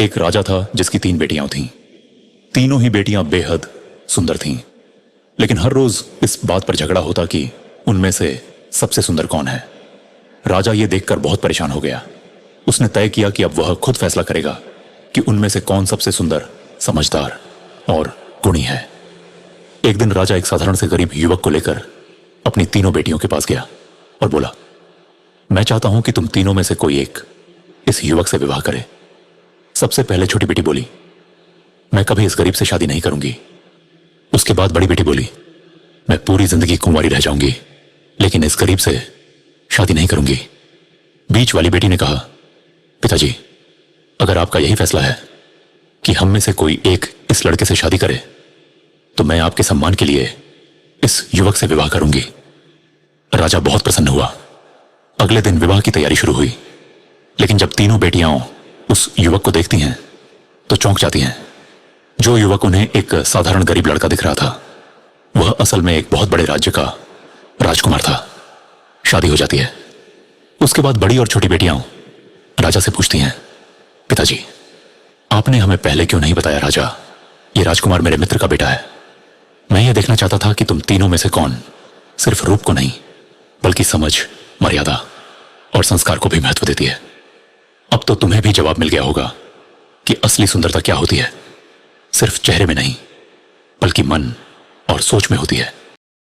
एक राजा था जिसकी 3 बेटियां थीं। तीनों ही बेटियां बेहद सुंदर थीं, लेकिन हर रोज इस बात पर झगड़ा होता कि उनमें से सबसे सुंदर कौन है। राजा ये देखकर बहुत परेशान हो गया। उसने तय किया कि अब वह खुद फैसला करेगा कि उनमें से कौन सबसे सुंदर, समझदार और गुणी है। एक दिन राजा एक साधारण से गरीब युवक को लेकर अपनी तीनों बेटियों के पास गया और बोला, मैं चाहता हूं कि तुम तीनों में से कोई एक इस युवक से विवाह करे। सबसे पहले छोटी बेटी बोली, मैं कभी इस गरीब से शादी नहीं करूंगी। उसके बाद बड़ी बेटी बोली, मैं पूरी जिंदगी कुंवारी रह जाऊंगी, लेकिन इस गरीब से शादी नहीं करूंगी। बीच वाली बेटी ने कहा, पिताजी, अगर आपका यही फैसला है कि हम में से कोई एक इस लड़के से शादी करे, तो मैं आपके सम्मान के लिए इस युवक से विवाह करूंगी। राजा बहुत प्रसन्न हुआ। अगले दिन विवाह की तैयारी शुरू हुई, लेकिन जब तीनों बेटियां उस युवक को देखती हैं तो चौंक जाती हैं। जो युवक उन्हें एक साधारण गरीब लड़का दिख रहा था, वह असल में एक बहुत बड़े राज्य का राजकुमार था। शादी हो जाती है। उसके बाद बड़ी और छोटी बेटियां राजा से पूछती हैं, पिताजी, आपने हमें पहले क्यों नहीं बताया राजा? ये राजकुमार मेरे मित्र का बेटा है। मैं ये देखना चाहता था कि तुम तीनों में से कौन सिर्फ रूप को नहीं, बल्कि समझ, मर्यादा और संस्कार को भी महत्व देती है। अब तो तुम्हें भी जवाब मिल गया होगा कि असली सुंदरता क्या होती है। सिर्फ चेहरे में नहीं, बल्कि मन और सोच में होती है।